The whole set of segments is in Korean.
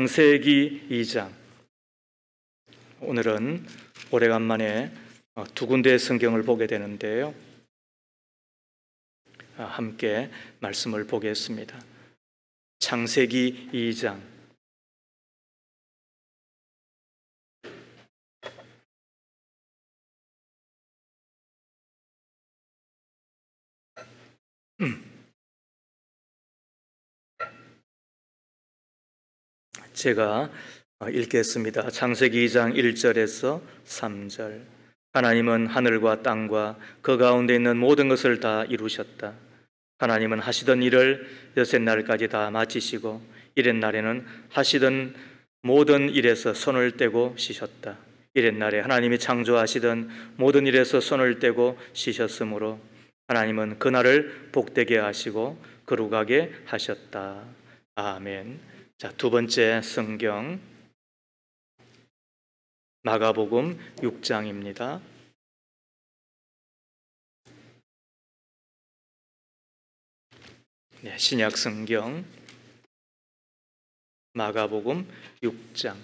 창세기 2장. 오늘은 오래간만에 두 군데의 성경을 보게 되는데요. 함께 말씀을 보겠습니다. 창세기 2장. 제가 읽겠습니다. 창세기 2장 1절에서 3절. 하나님은 하늘과 땅과 그 가운데 있는 모든 것을 다 이루셨다. 하나님은 하시던 일을 여섯 날까지 다 마치시고 일흔 날에는 하시던 모든 일에서 손을 떼고 쉬셨다. 일흔 날에 하나님이 창조하시던 모든 일에서 손을 떼고 쉬셨으므로 하나님은 그날을 복되게 하시고 거룩하게 하셨다. 아멘. 자, 두 번째 성경 마가복음 6장입니다. 네, 신약 성경 마가복음 6장.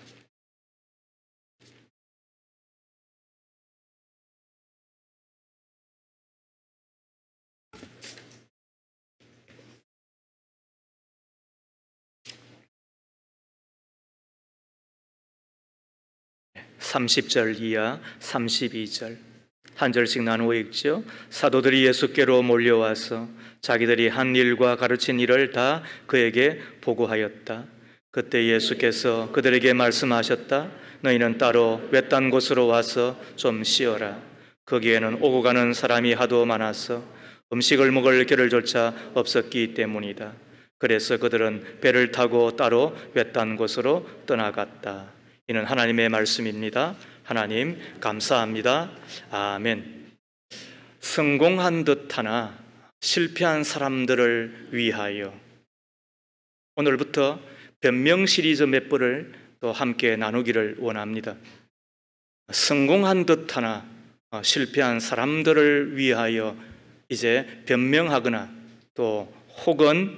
네, 30절 이하 32절 한 절씩 나누어 읽죠. 사도들이 예수께로 몰려와서 자기들이 한 일과 가르친 일을 다 그에게 보고하였다. 그때 예수께서 그들에게 말씀하셨다. 너희는 따로 외딴 곳으로 와서 좀 쉬어라. 거기에는 오고 가는 사람이 하도 많아서 음식을 먹을 겨를조차 없었기 때문이다. 그래서 그들은 배를 타고 따로 외딴 곳으로 떠나갔다. 이는 하나님의 말씀입니다. 하나님 감사합니다. 아멘. 성공한 듯하나 실패한 사람들을 위하여, 오늘부터 변명 시리즈 몇 부를 또 함께 나누기를 원합니다. 성공한 듯하나 실패한 사람들을 위하여 이제 변명하거나 또 혹은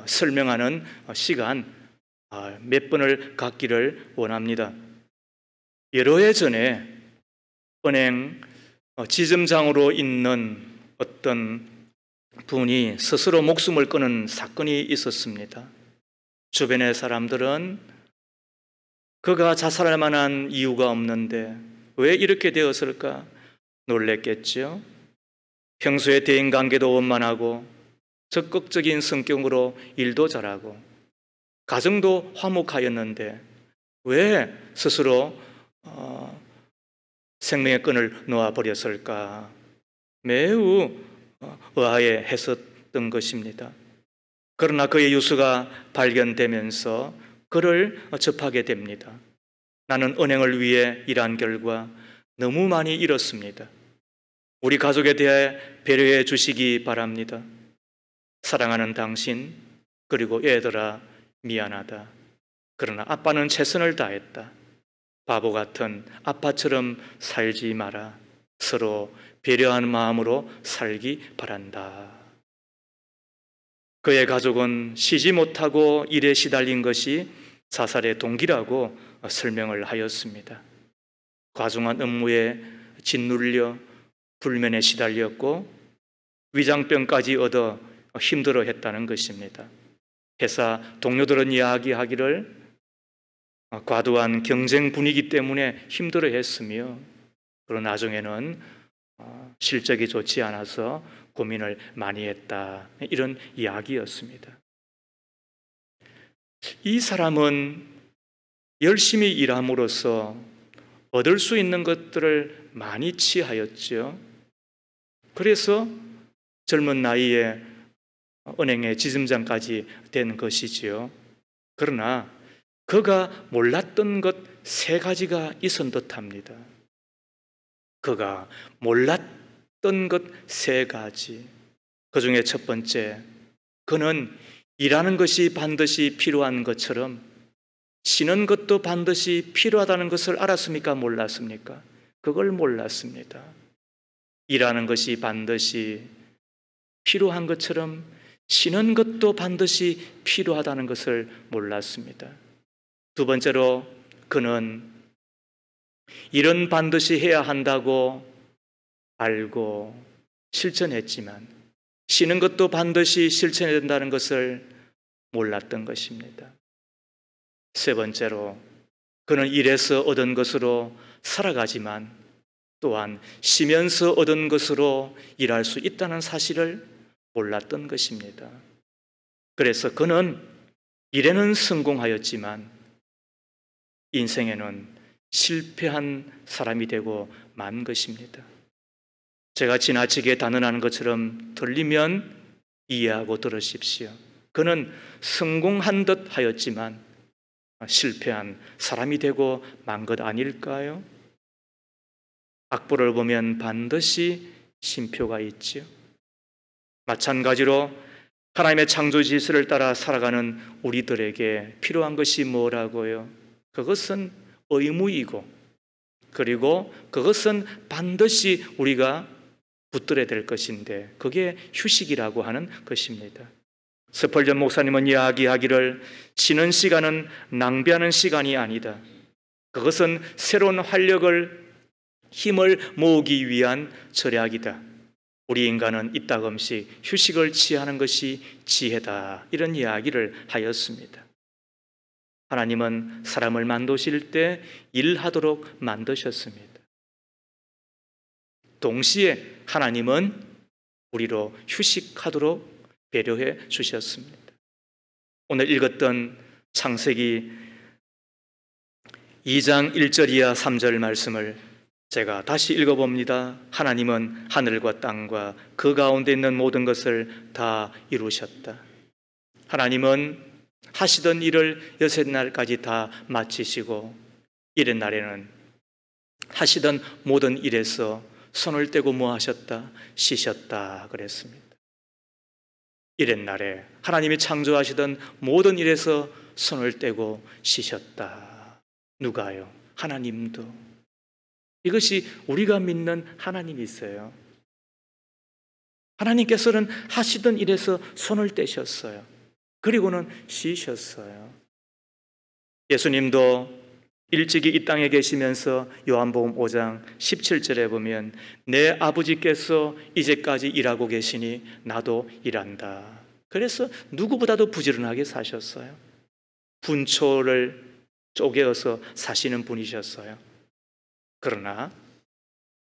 설명하는 시간 몇 번을 갖기를 원합니다. 여러 해 전에 은행 지점장으로 있는 어떤 분이 스스로 목숨을 끊은 사건이 있었습니다. 주변의 사람들은 그가 자살할 만한 이유가 없는데 왜 이렇게 되었을까 놀랬겠죠. 평소에 대인관계도 원만하고 적극적인 성격으로 일도 잘하고 가정도 화목하였는데 왜 스스로 생명의 끈을 놓아버렸을까? 매우 의아해 했었던 것입니다. 그러나 그의 유서가 발견되면서 그를 접하게 됩니다. 나는 은행을 위해 일한 결과 너무 많이 잃었습니다. 우리 가족에 대해 배려해 주시기 바랍니다. 사랑하는 당신, 그리고 얘들아 미안하다. 그러나 아빠는 최선을 다했다. 바보 같은 아빠처럼 살지 마라. 서로 배려하는 마음으로 살기 바란다. 그의 가족은 쉬지 못하고 일에 시달린 것이 자살의 동기라고 설명을 하였습니다. 과중한 업무에 짓눌려 불면에 시달렸고 위장병까지 얻어 힘들어했다는 것입니다. 회사 동료들은 이야기하기를 과도한 경쟁 분위기 때문에 힘들어했으며 그러나 나중에는 실적이 좋지 않아서 고민을 많이 했다, 이런 이야기였습니다. 이 사람은 열심히 일함으로써 얻을 수 있는 것들을 많이 취하였죠. 그래서 젊은 나이에 은행의 지점장까지 된 것이지요. 그러나 그가 몰랐던 것 세 가지가 있은 듯합니다. 그가 몰랐던 것 세 가지. 그 중에 첫 번째, 그는 일하는 것이 반드시 필요한 것처럼 쉬는 것도 반드시 필요하다는 것을 알았습니까? 몰랐습니까? 그걸 몰랐습니다. 일하는 것이 반드시 필요한 것처럼 쉬는 것도 반드시 필요하다는 것을 몰랐습니다. 두 번째로 그는 일은 반드시 해야 한다고 알고 실천했지만 쉬는 것도 반드시 실천해야 된다는 것을 몰랐던 것입니다. 세 번째로 그는 일에서 얻은 것으로 살아가지만 또한 쉬면서 얻은 것으로 일할 수 있다는 사실을 몰랐던 것입니다. 그래서 그는 일에는 성공하였지만 인생에는 실패한 사람이 되고 만 것입니다. 제가 지나치게 단언하는 것처럼 들리면 이해하고 들으십시오. 그는 성공한 듯 하였지만 실패한 사람이 되고 만 것 아닐까요? 악보를 보면 반드시 쉼표가 있지요. 마찬가지로 하나님의 창조 질서를 따라 살아가는 우리들에게 필요한 것이 뭐라고요? 그것은 의무이고 그리고 그것은 반드시 우리가 붙들어야 될 것인데 그게 휴식이라고 하는 것입니다. 스펄전 목사님은 이야기하기를 쉬는 시간은 낭비하는 시간이 아니다. 그것은 새로운 활력을 힘을 모으기 위한 절약이다. 우리 인간은 이따금씩 휴식을 취하는 것이 지혜다. 이런 이야기를 하였습니다. 하나님은 사람을 만드실 때 일하도록 만드셨습니다. 동시에 하나님은 우리로 휴식하도록 배려해 주셨습니다. 오늘 읽었던 창세기 2장 1절 이하 3절 말씀을 제가 다시 읽어봅니다. 하나님은 하늘과 땅과 그 가운데 있는 모든 것을 다 이루셨다. 하나님은 하시던 일을 여섯 날까지 다 마치시고 일의 날에는 하시던 모든 일에서 손을 떼고 뭐 하셨다? 쉬셨다 그랬습니다. 일의 날에 하나님이 창조하시던 모든 일에서 손을 떼고 쉬셨다. 누가요? 하나님도. 이것이 우리가 믿는 하나님이 있어요. 하나님께서는 하시던 일에서 손을 떼셨어요. 그리고는 쉬셨어요. 예수님도 일찍이 이 땅에 계시면서 요한복음 5장 17절에 보면 내 아버지께서 이제까지 일하고 계시니 나도 일한다. 그래서 누구보다도 부지런하게 사셨어요. 분초를 쪼개어서 사시는 분이셨어요. 그러나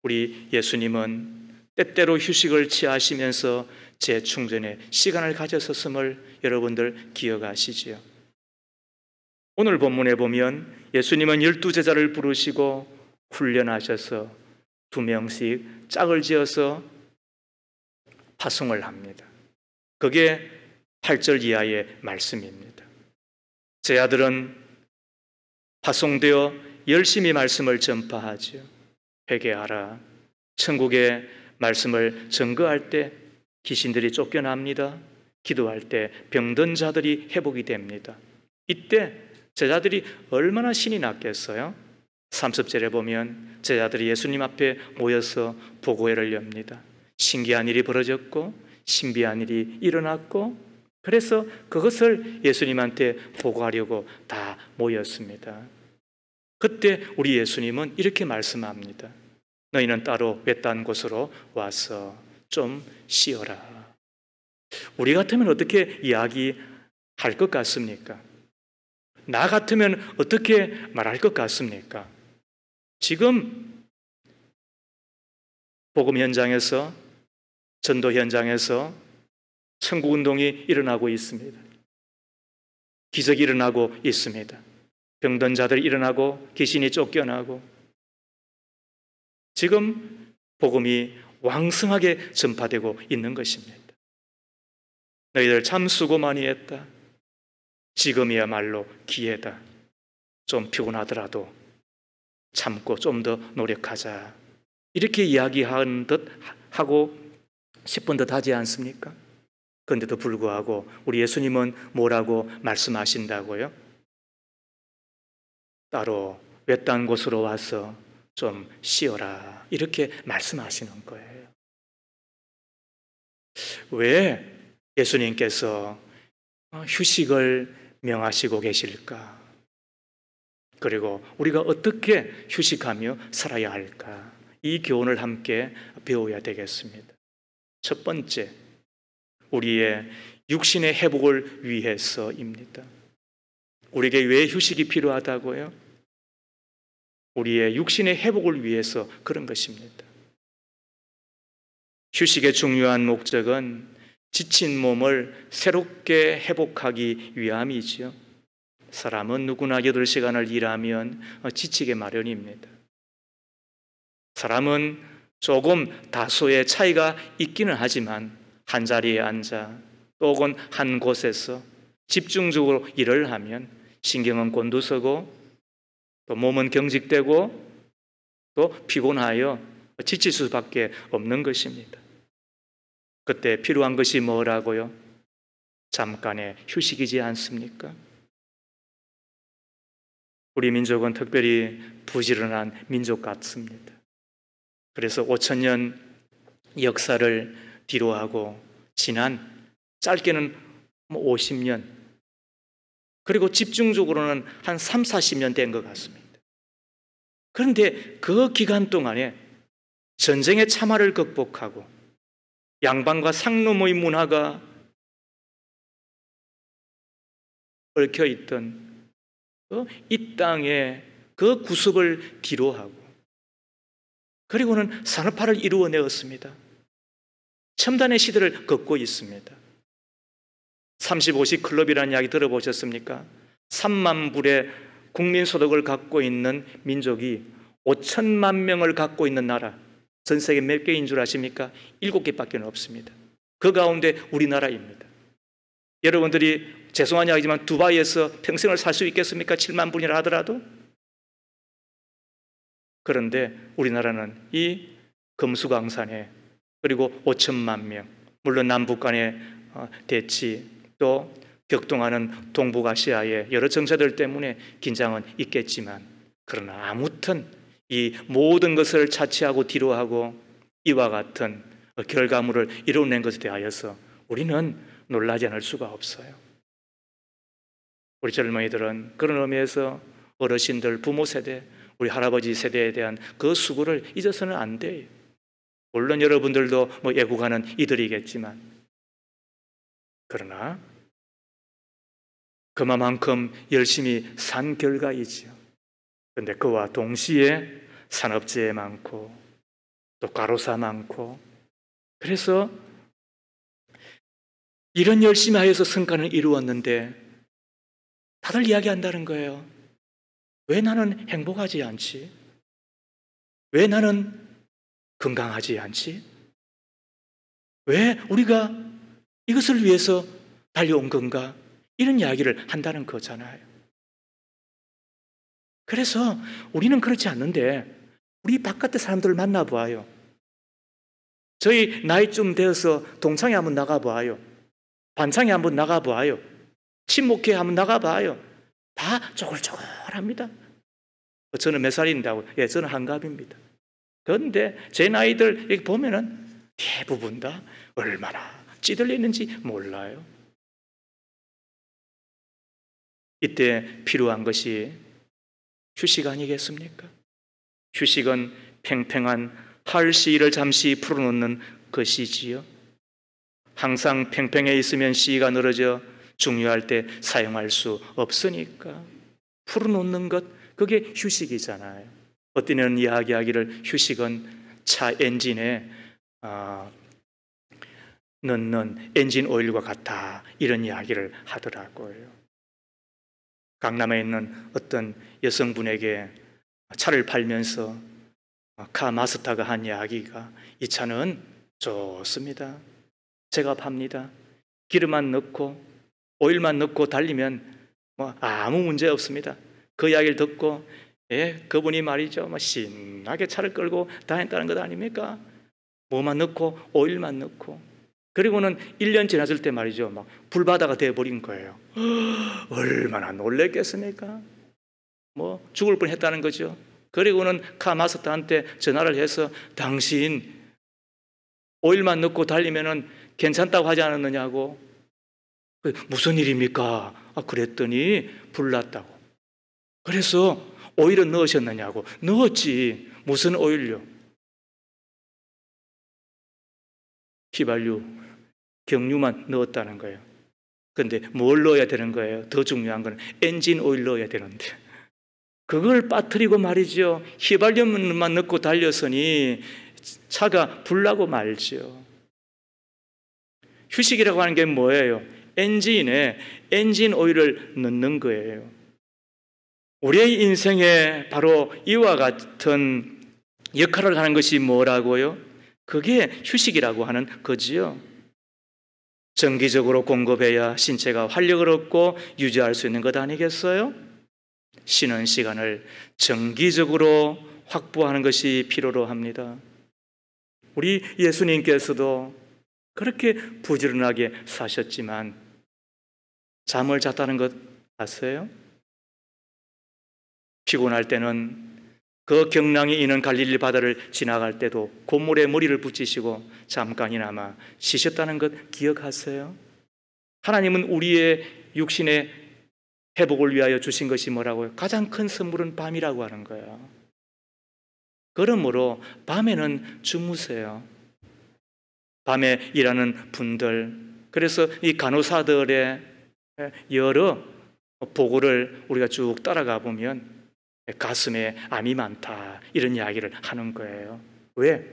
우리 예수님은 때때로 휴식을 취하시면서 재충전의 시간을 가졌었음을 여러분들 기억하시지요. 오늘 본문에 보면 예수님은 12제자를 부르시고 훈련하셔서 2명씩 짝을 지어서 파송을 합니다. 그게 8절 이하의 말씀입니다. 제자들은 파송되어 열심히 말씀을 전파하죠. 회개하라. 천국의 말씀을 증거할 때 귀신들이 쫓겨납니다. 기도할 때 병든 자들이 회복이 됩니다. 이때 제자들이 얼마나 신이 났겠어요? 30절에 보면 제자들이 예수님 앞에 모여서 보고회를 엽니다. 신기한 일이 벌어졌고 신비한 일이 일어났고 그래서 그것을 예수님한테 보고하려고 다 모였습니다. 그때 우리 예수님은 이렇게 말씀합니다. 너희는 따로 외딴 곳으로 와서 좀 쉬어라. 우리 같으면 어떻게 이야기할 것 같습니까? 나 같으면 어떻게 말할 것 같습니까? 지금 복음 현장에서 전도 현장에서 천국운동이 일어나고 있습니다. 기적이 일어나고 있습니다. 병든 자들이 일어나고 귀신이 쫓겨나고 지금 복음이 왕성하게 전파되고 있는 것입니다. 너희들 참 수고 많이 했다. 지금이야말로 기회다. 좀 피곤하더라도 참고 좀 더 노력하자. 이렇게 이야기한 듯 하고 싶은 듯 하지 않습니까? 그런데도 불구하고 우리 예수님은 뭐라고 말씀하신다고요? 따로 외딴 곳으로 와서 좀 쉬어라. 이렇게 말씀하시는 거예요. 왜 예수님께서 휴식을 명하시고 계실까? 그리고 우리가 어떻게 휴식하며 살아야 할까? 이 교훈을 함께 배워야 되겠습니다. 첫 번째, 우리의 육신의 회복을 위해서입니다. 우리에게 왜 휴식이 필요하다고요? 우리의 육신의 회복을 위해서 그런 것입니다. 휴식의 중요한 목적은 지친 몸을 새롭게 회복하기 위함이지요. 사람은 누구나 8시간을 일하면 지치게 마련입니다. 사람은 조금 다소의 차이가 있기는 하지만 한 자리에 앉아 또 혹은 한 곳에서 집중적으로 일을 하면 신경은 곤두서고 또 몸은 경직되고 또 피곤하여 지칠 수밖에 없는 것입니다. 그때 필요한 것이 뭐라고요? 잠깐의 휴식이지 않습니까? 우리 민족은 특별히 부지런한 민족 같습니다. 그래서 5,000년 역사를 뒤로하고 지난 짧게는 50년 그리고 집중적으로는 한 3, 40년 된 것 같습니다. 그런데 그 기간 동안에 전쟁의 참화를 극복하고 양반과 상놈의 문화가 얽혀있던 이 땅의 그 구습을 뒤로하고 그리고는 산업화를 이루어내었습니다. 첨단의 시대를 걷고 있습니다. 35시 클럽이라는 이야기 들어보셨습니까? 3만 불의 국민소득을 갖고 있는 민족이 5천만 명을 갖고 있는 나라, 전 세계 몇 개인 줄 아십니까? 7개밖에 없습니다. 그 가운데 우리나라입니다. 여러분들이 죄송한 이야기지만 두바이에서 평생을 살 수 있겠습니까? 7만 불이라 하더라도. 그런데 우리나라는 이 금수강산에 그리고 5천만 명, 물론 남북 간의 대치 또 격동하는 동북아시아의 여러 정세들 때문에 긴장은 있겠지만 그러나 아무튼 이 모든 것을 차치하고 뒤로하고 이와 같은 결과물을 이뤄낸 것에 대하여서 우리는 놀라지 않을 수가 없어요. 우리 젊은이들은 그런 의미에서 어르신들, 부모 세대, 우리 할아버지 세대에 대한 그 수고를 잊어서는 안 돼요. 물론 여러분들도 애국하는 이들이겠지만 그러나 그만큼 열심히 산 결과이지요. 그런데 그와 동시에 산업재해 많고 또 과로사 많고 그래서 이런 열심히 하여서 성과는 이루었는데 다들 이야기한다는 거예요. 왜 나는 행복하지 않지? 왜 나는 건강하지 않지? 왜 우리가 이것을 위해서 달려온 건가? 이런 이야기를 한다는 거잖아요. 그래서 우리는 그렇지 않는데 우리 바깥의 사람들을 만나봐요. 저희 나이쯤 되어서 동창회 한번 나가봐요. 반창회 한번 나가봐요. 친목회 한번 나가봐요. 다 쪼글쪼글합니다. 저는 몇 살인다고? 예, 저는 한갑입니다. 그런데 제 나이들 이렇게 보면은 대부분 다 얼마나 찌들려 있는지 몰라요. 이때 필요한 것이 휴식 아니겠습니까? 휴식은 팽팽한 할시를 잠시 풀어놓는 것이지요. 항상 팽팽해 있으면 시가 늘어져 중요할 때 사용할 수 없으니까 풀어놓는 것, 그게 휴식이잖아요. 어떤 이는 이야기하기를 휴식은 차 엔진에 넣는 엔진 오일과 같다, 이런 이야기를 하더라고요. 강남에 있는 어떤 여성분에게 차를 팔면서 카 마스터가 한 이야기가 이 차는 좋습니다. 제가 팝니다. 기름만 넣고 오일만 넣고 달리면 아무 문제 없습니다. 그 이야기를 듣고 그분이 말이죠, 신나게 차를 끌고 다녔다는 것 아닙니까? 뭐만 넣고 오일만 넣고 그리고는 1년 지났을 때 말이죠, 불바다가 되어버린 거예요. 얼마나 놀랬겠습니까? 죽을 뻔했다는 거죠. 그리고는 카 마스터한테 전화를 해서 당신 오일만 넣고 달리면은 괜찮다고 하지 않았느냐고. 무슨 일입니까? 그랬더니 불났다고. 그래서 오일은 넣으셨느냐고. 넣었지. 무슨 오일요? 휘발유, 경유만 넣었다는 거예요. 그런데 뭘 넣어야 되는 거예요? 더 중요한 건 엔진 오일 넣어야 되는데 그걸 빠뜨리고 말이죠. 휘발유만 넣고 달렸으니 차가 불나고 말죠. 휴식이라고 하는 게 뭐예요? 엔진에 엔진 오일을 넣는 거예요. 우리의 인생에 바로 이와 같은 역할을 하는 것이 뭐라고요? 그게 휴식이라고 하는 거지요. 정기적으로 공급해야 신체가 활력을 얻고 유지할 수 있는 것 아니겠어요? 쉬는 시간을 정기적으로 확보하는 것이 필요로 합니다. 우리 예수님께서도 그렇게 부지런하게 사셨지만 잠을 잤다는 것 아세요? 피곤할 때는 그 경랑이 있는 갈릴리 바다를 지나갈 때도 곶물에 머리를 붙이시고 잠깐이나마 쉬셨다는 것 기억하세요? 하나님은 우리의 육신의 회복을 위하여 주신 것이 뭐라고요? 가장 큰 선물은 밤이라고 하는 거예요. 그러므로 밤에는 주무세요. 밤에 일하는 분들, 그래서 이 간호사들의 여러 보고를 우리가 쭉 따라가 보면 가슴에 암이 많다 이런 이야기를 하는 거예요. 왜?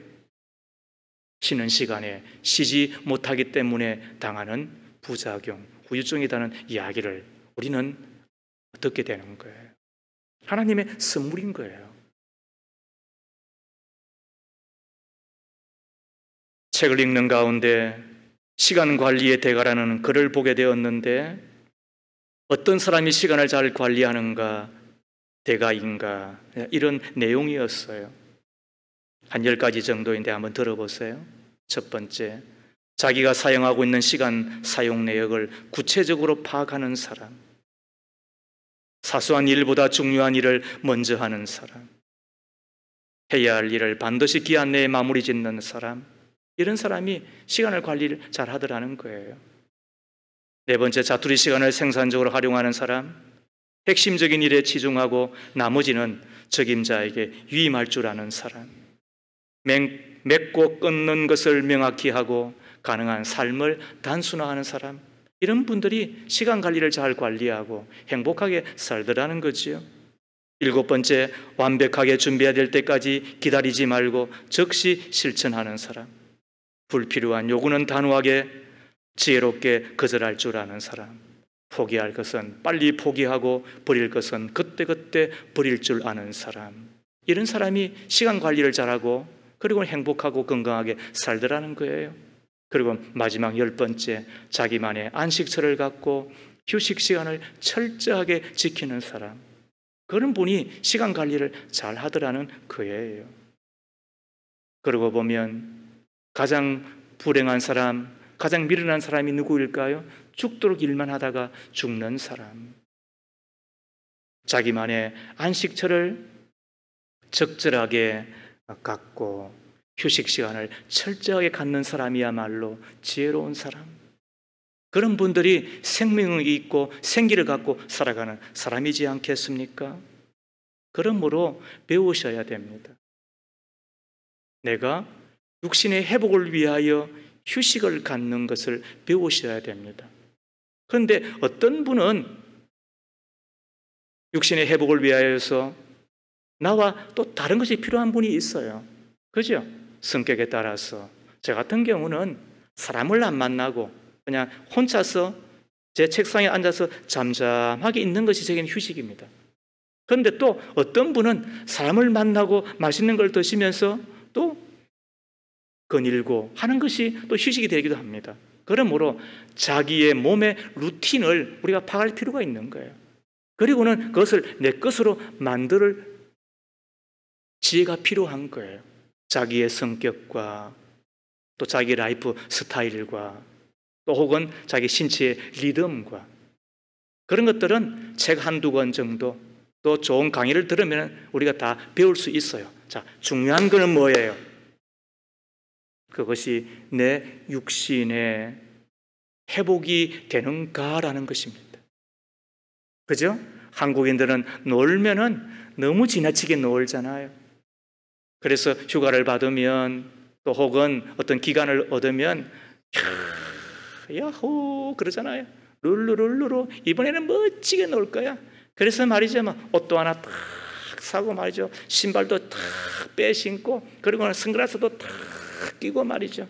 쉬는 시간에 쉬지 못하기 때문에 당하는 부작용, 후유증이라는 이야기를 우리는 듣게 되는 거예요. 하나님의 선물인 거예요. 책을 읽는 가운데 시간 관리의 대가라는 글을 보게 되었는데 어떤 사람이 시간을 잘 관리하는가, 대가인가, 이런 내용이었어요. 한 10가지 정도인데 한번 들어보세요. 첫 번째, 자기가 사용하고 있는 시간 사용 내역을 구체적으로 파악하는 사람. 사소한 일보다 중요한 일을 먼저 하는 사람. 해야 할 일을 반드시 기한 내에 마무리 짓는 사람. 이런 사람이 시간을 관리를 잘 하더라는 거예요. 네 번째, 자투리 시간을 생산적으로 활용하는 사람. 핵심적인 일에 치중하고 나머지는 적임자에게 유임할 줄 아는 사람. 맺고 끊는 것을 명확히 하고 가능한 삶을 단순화하는 사람. 이런 분들이 시간 관리를 잘 관리하고 행복하게 살더라는 거지요. 7번째, 완벽하게 준비해야 될 때까지 기다리지 말고 즉시 실천하는 사람. 불필요한 요구는 단호하게 지혜롭게 거절할 줄 아는 사람. 포기할 것은 빨리 포기하고 버릴 것은 그때그때 버릴 줄 아는 사람. 이런 사람이 시간 관리를 잘하고 그리고 행복하고 건강하게 살더라는 거예요. 그리고 마지막 10번째, 자기만의 안식처를 갖고 휴식 시간을 철저하게 지키는 사람. 그런 분이 시간 관리를 잘 하더라는 거예요. 그러고 보면 가장 불행한 사람, 가장 미련한 사람이 누구일까요? 죽도록 일만 하다가 죽는 사람. 자기만의 안식처를 적절하게 갖고 휴식 시간을 철저하게 갖는 사람이야말로 지혜로운 사람. 그런 분들이 생명이 있고 생기를 갖고 살아가는 사람이지 않겠습니까? 그러므로 배우셔야 됩니다. 내가 육신의 회복을 위하여 휴식을 갖는 것을 배우셔야 됩니다. 그런데 어떤 분은 육신의 회복을 위하여서 나와 또 다른 것이 필요한 분이 있어요. 그죠? 성격에 따라서. 저 같은 경우는 사람을 안 만나고 그냥 혼자서 제 책상에 앉아서 잠잠하게 있는 것이 제게는 휴식입니다. 그런데 또 어떤 분은 사람을 만나고 맛있는 걸 드시면서 또 거닐고 하는 것이 또 휴식이 되기도 합니다. 그러므로 자기의 몸의 루틴을 우리가 파악할 필요가 있는 거예요. 그리고는 그것을 내 것으로 만들 지혜가 필요한 거예요. 자기의 성격과 또 자기 라이프 스타일과 또 혹은 자기 신체의 리듬과 그런 것들은 책 한두 권 정도 또 좋은 강의를 들으면 우리가 다 배울 수 있어요. 자, 중요한 거는 뭐예요? 그것이 내 육신의 회복이 되는가라는 것입니다. 그죠? 한국인들은 놀면은 너무 지나치게 놀잖아요. 그래서 휴가를 받으면 또 혹은 어떤 기간을 얻으면 야호 그러잖아요. 룰루룰루로 이번에는 멋지게 놀 거야. 그래서 말이죠, 막 옷도 하나 탁 사고 말이죠, 신발도 탁 빼 신고, 그리고는 선글라스도 탁 끼고 말이죠.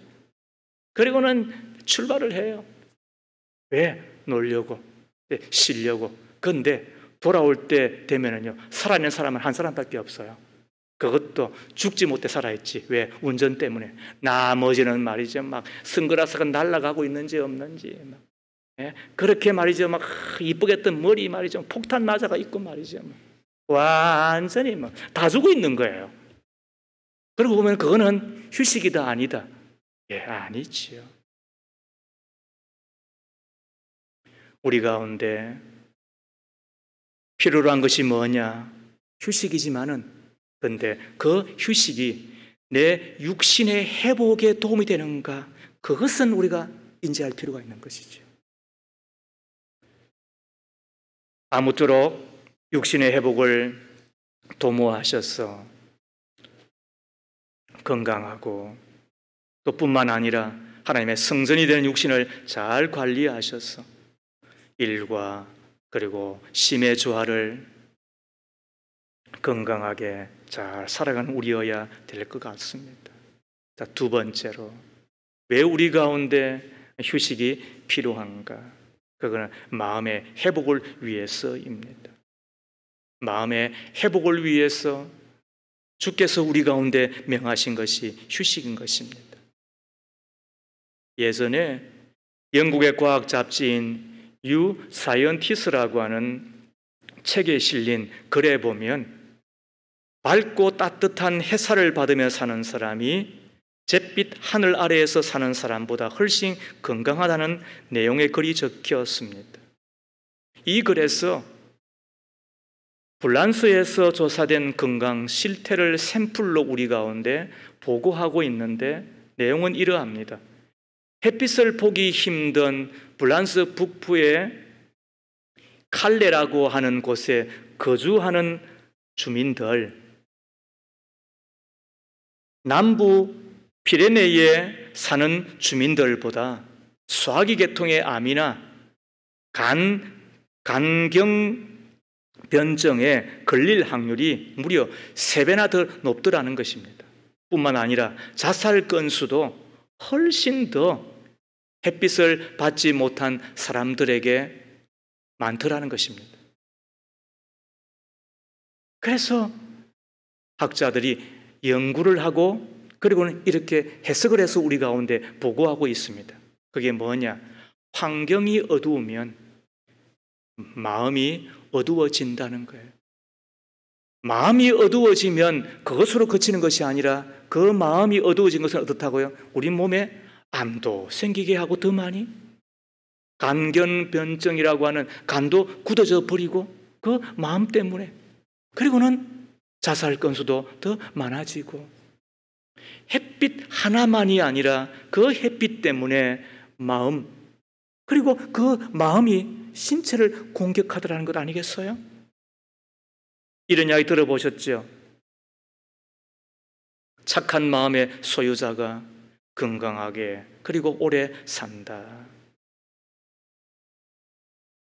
그리고는 출발을 해요. 왜? 놀려고, 쉬려고. 그런데 돌아올 때 되면은요, 살아있는 사람은 한 사람밖에 없어요. 그것도 죽지 못해 살아있지. 왜? 운전 때문에. 나머지는 말이죠, 막 선글라스가 날아가고 있는지 없는지 막. 예? 그렇게 말이죠, 막 이쁘게 했던 머리 말이죠, 폭탄 맞아가 있고 말이죠, 완전히 막 다 죽어 있는 거예요. 그러고 보면 그거는 휴식이다 아니다? 예, 아니지요. 우리 가운데 필요로 한 것이 뭐냐? 휴식이지만은, 그런데 그 휴식이 내 육신의 회복에 도움이 되는가? 그것은 우리가 인지할 필요가 있는 것이죠. 아무쪼록 육신의 회복을 도모하셔서 건강하고, 또 뿐만 아니라 하나님의 성전이 되는 육신을 잘 관리하셔서 일과 그리고 심의 조화를 건강하게 잘 살아가는 우리여야 될 것 같습니다. 자, 두 번째로, 왜 우리 가운데 휴식이 필요한가? 그거는 마음의 회복을 위해서입니다. 마음의 회복을 위해서 주께서 우리 가운데 명하신 것이 휴식인 것입니다. 예전에 영국의 과학 잡지인 뉴 사이언티스트라고 하는 책에 실린 글에 보면, 밝고 따뜻한 햇살을 받으며 사는 사람이 잿빛 하늘 아래에서 사는 사람보다 훨씬 건강하다는 내용의 글이 적혔습니다. 이 글에서 폴란드에서 조사된 건강 실태를 샘플로 우리 가운데 보고하고 있는데, 내용은 이러합니다. 햇빛을 보기 힘든 폴란드 북부의 칼레라고 하는 곳에 거주하는 주민들, 남부 피레네이에 사는 주민들보다 소화기 계통의 암이나 간경변증에 걸릴 확률이 무려 3배나 더 높더라는 것입니다. 뿐만 아니라 자살 건수도 훨씬 더 햇빛을 받지 못한 사람들에게 많더라는 것입니다. 그래서 학자들이 연구를 하고, 그리고는 이렇게 해석을 해서 우리 가운데 보고하고 있습니다. 그게 뭐냐? 환경이 어두우면 마음이 어두워진다는 거예요. 마음이 어두워지면 그것으로 그치는 것이 아니라, 그 마음이 어두워진 것은 어떻다고요? 우리 몸에 암도 생기게 하고, 더 많이 간경변증이라고 하는 간도 굳어져 버리고, 그 마음 때문에. 그리고는 자살 건수도 더 많아지고, 햇빛 하나만이 아니라 그 햇빛 때문에 마음, 그리고 그 마음이 신체를 공격하더라는 것 아니겠어요? 이런 이야기 들어보셨죠? 착한 마음의 소유자가 건강하게 그리고 오래 산다.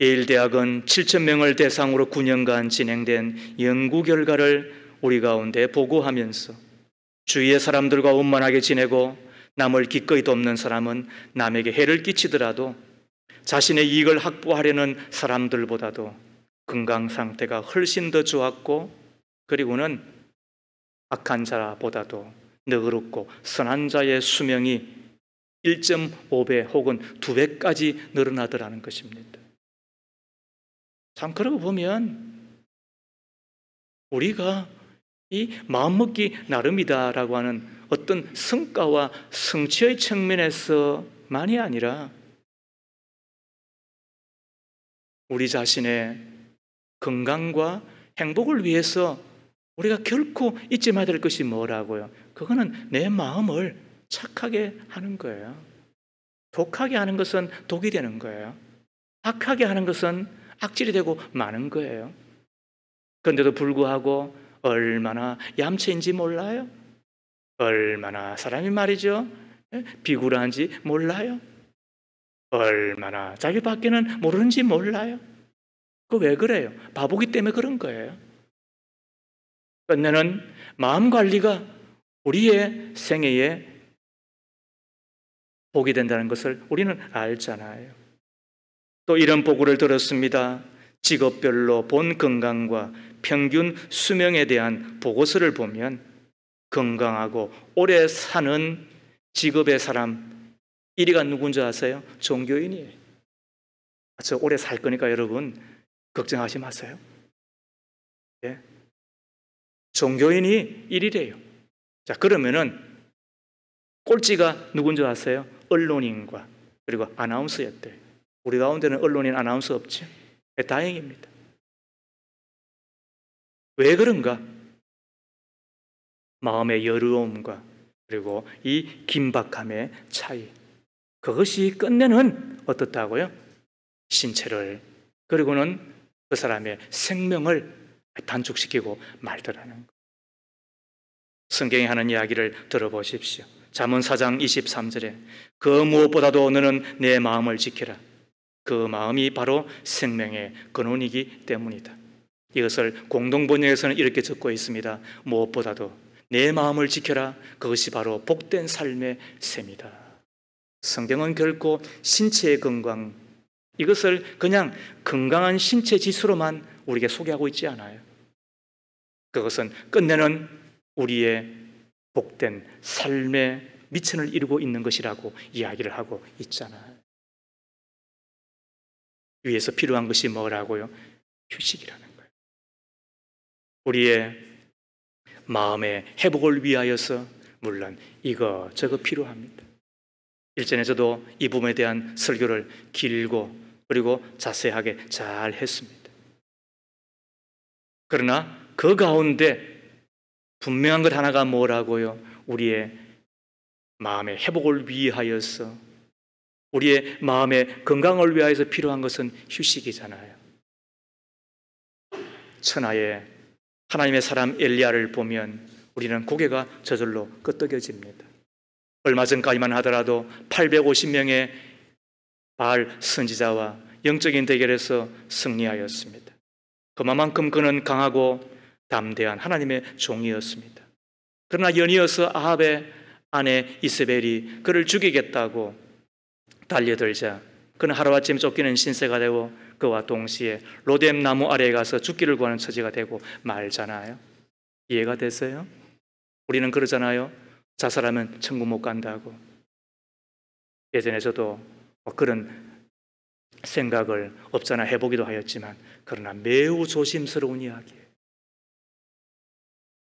예일대학은 7,000명을 대상으로 9년간 진행된 연구 결과를 우리 가운데 보고하면서, 주위의 사람들과 원만하게 지내고 남을 기꺼이 돕는 사람은 남에게 해를 끼치더라도 자신의 이익을 확보하려는 사람들보다도 건강 상태가 훨씬 더 좋았고, 그리고는 악한 자보다도 너그럽고 선한 자의 수명이 1.5배 혹은 2배까지 늘어나더라는 것입니다. 참, 그러고 보면 우리가 이 마음먹기 나름이다라고 하는 어떤 성과와 성취의 측면에서만이 아니라, 우리 자신의 건강과 행복을 위해서 우리가 결코 잊지 말아야 될 것이 뭐라고요? 그거는 내 마음을 착하게 하는 거예요. 독하게 하는 것은 독이 되는 거예요. 악하게 하는 것은 악질이 되고 마는 거예요. 그런데도 불구하고 얼마나 얌체인지 몰라요? 얼마나 사람이 말이죠, 비굴한지 몰라요? 얼마나 자기밖에는 모르는지 몰라요? 그 왜 그래요? 바보기 때문에 그런 거예요. 끝내는 마음 관리가 우리의 생애에 복이 된다는 것을 우리는 알잖아요. 또 이런 보고를 들었습니다. 직업별로 본 건강과 평균 수명에 대한 보고서를 보면 건강하고 오래 사는 직업의 사람 1위가 누군지 아세요? 종교인이에요. 저 오래 살 거니까 여러분 걱정하지 마세요. 예? 종교인이 1위래요. 자, 그러면은 꼴찌가 누군지 아세요? 언론인과 그리고 아나운서였대요. 우리 가운데는 언론인, 아나운서 없죠? 네, 다행입니다. 왜 그런가? 마음의 여유로움과 그리고 이 긴박함의 차이, 그것이 끝내는 어떻다고요? 신체를, 그리고는 그 사람의 생명을 단축시키고 말더라는 것. 성경이 하는 이야기를 들어보십시오. 잠언 4장 23절에 그 무엇보다도 너는 내 마음을 지켜라. 그 마음이 바로 생명의 근원이기 때문이다. 이것을 공동번역에서는 이렇게 적고 있습니다. 무엇보다도 내 마음을 지켜라. 그것이 바로 복된 삶의 셈이다. 성경은 결코 신체의 건강, 이것을 그냥 건강한 신체 지수로만 우리에게 소개하고 있지 않아요. 그것은 끝내는 우리의 복된 삶의 미천을 이루고 있는 것이라고 이야기를 하고 있잖아요. 위에서 필요한 것이 뭐라고요? 휴식이라는 거예요. 우리의 마음의 회복을 위하여서 물론 이거 저거 필요합니다. 일전에 저도 이 부분에 대한 설교를 길고 그리고 자세하게 잘 했습니다. 그러나 그 가운데 분명한 것 하나가 뭐라고요? 우리의 마음의 회복을 위하여서, 우리의 마음의 건강을 위하여서 필요한 것은 휴식이잖아요. 천하의 하나님의 사람 엘리야를 보면 우리는 고개가 저절로 끄덕여집니다. 얼마 전까지만 하더라도 850명의 바알 선지자와 영적인 대결에서 승리하였습니다. 그만큼 그는 강하고 담대한 하나님의 종이었습니다. 그러나 연이어서 아합의 아내 이세벨이 그를 죽이겠다고 달려들자 그는 하루아침에 쫓기는 신세가 되고 그와 동시에 로뎀 나무 아래에 가서 죽기를 구하는 처지가 되고 말잖아요. 이해가 되세요? 우리는 그러잖아요. 자살하면 천국 못 간다고. 예전에 저도 그런 생각을 없잖아 해보기도 하였지만 그러나 매우 조심스러운 이야기예요.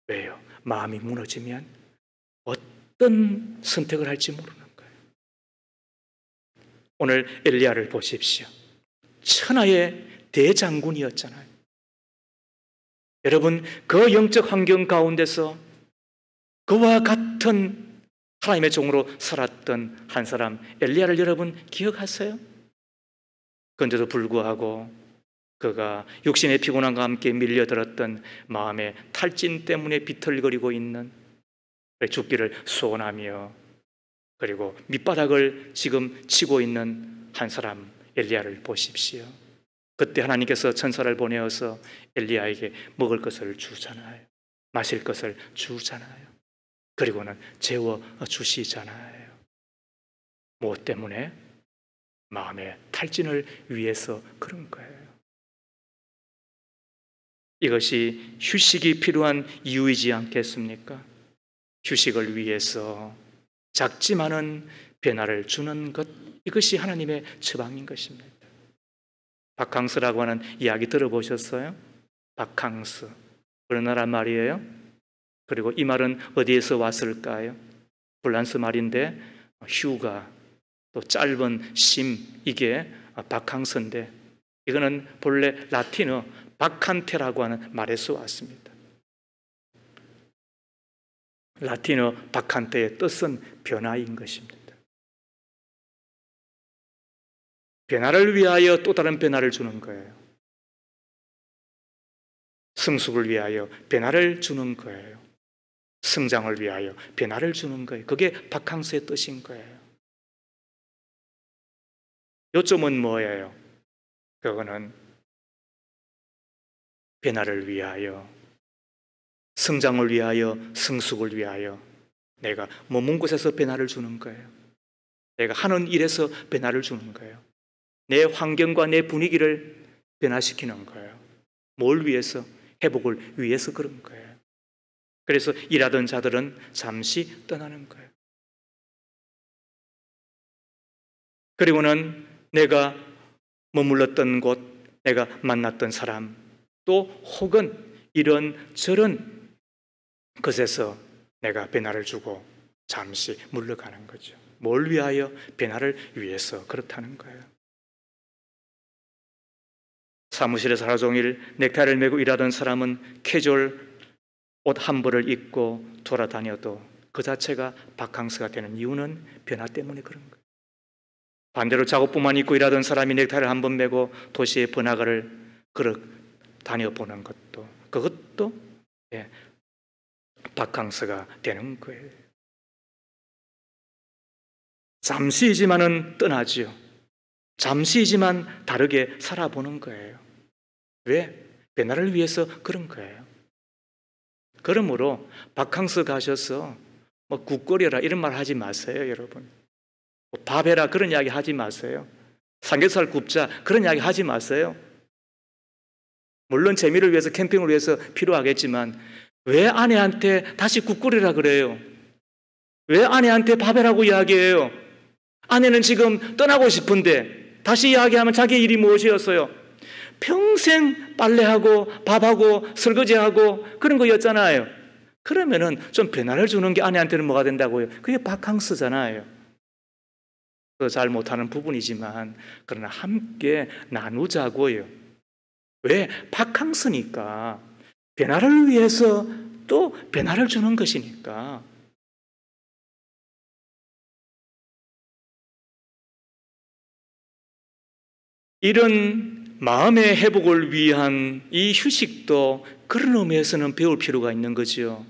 왜요? 마음이 무너지면 어떤 선택을 할지 모르는 거예요. 오늘 엘리야를 보십시오. 천하의 대장군이었잖아요. 여러분, 그 영적 환경 가운데서 그와 같은 하나님의 종으로 살았던 한 사람 엘리야를 여러분 기억하세요? 그런데도 불구하고 그가 육신의 피곤함과 함께 밀려들었던 마음의 탈진 때문에 비틀거리고 있는, 죽기를 소원하며 그리고 밑바닥을 지금 치고 있는 한 사람 엘리야를 보십시오. 그때 하나님께서 천사를 보내어서 엘리야에게 먹을 것을 주잖아요. 마실 것을 주잖아요. 그리고는 재워 주시잖아요. 무엇 때문에? 마음의 탈진을 위해서 그런 거예요. 이것이 휴식이 필요한 이유이지 않겠습니까? 휴식을 위해서 작지만은 변화를 주는 것, 이것이 하나님의 처방인 것입니다. 바캉스라고 하는 이야기 들어보셨어요? 바캉스, 어느 나라 말이에요? 그리고 이 말은 어디에서 왔을까요? 프랑스 말인데 휴가, 또 짧은 쉼, 이게 바캉스인데 이거는 본래 라틴어 바칸테라고 하는 말에서 왔습니다. 라틴어 바칸테의 뜻은 변화인 것입니다. 변화를 위하여 또 다른 변화를 주는 거예요. 성숙을 위하여 변화를 주는 거예요. 성장을 위하여 변화를 주는 거예요. 그게 바캉스의 뜻인 거예요. 요점은 뭐예요? 그거는 변화를 위하여, 성장을 위하여, 성숙을 위하여 내가 머문 곳에서 변화를 주는 거예요. 내가 하는 일에서 변화를 주는 거예요. 내 환경과 내 분위기를 변화시키는 거예요. 뭘 위해서? 회복을 위해서 그런 거예요. 그래서 일하던 자들은 잠시 떠나는 거예요. 그리고는 내가 머물렀던 곳, 내가 만났던 사람, 또 혹은 이런 저런 것에서 내가 변화를 주고 잠시 물러가는 거죠. 뭘 위하여? 변화를 위해서 그렇다는 거예요. 사무실에서 하루 종일 넥타이를 메고 일하던 사람은 캐주얼 옷 한 벌을 입고 돌아다녀도 그 자체가 바캉스가 되는 이유는 변화 때문에 그런 거예요. 반대로 작업복만 입고 일하던 사람이 넥타이를 한 번 메고 도시의 번화가를 걸어 다녀보는 것도, 그것도 바캉스가 되는 거예요. 잠시이지만은 떠나지요. 잠시이지만 다르게 살아보는 거예요. 왜? 변화를 위해서 그런 거예요. 그러므로 바캉스 가셔서 뭐 국거리라 이런 말 하지 마세요, 여러분. 밥 해라 그런 이야기 하지 마세요. 삼겹살 굽자 그런 이야기 하지 마세요. 물론 재미를 위해서, 캠핑을 위해서 필요하겠지만 왜 아내한테 다시 국거리라 그래요? 왜 아내한테 밥 해라고 이야기해요? 아내는 지금 떠나고 싶은데 다시 이야기하면 자기 일이 무엇이었어요? 평생 빨래하고 밥하고 설거지하고 그런 거였잖아요. 그러면은 좀 변화를 주는 게 아내한테는 뭐가 된다고요? 그게 바캉스잖아요. 잘 못하는 부분이지만 그러나 함께 나누자고요. 왜? 바캉스니까 변화를 위해서 또 변화를 주는 것이니까. 이런 마음의 회복을 위한 이 휴식도 그런 의미에서는 배울 필요가 있는 거죠.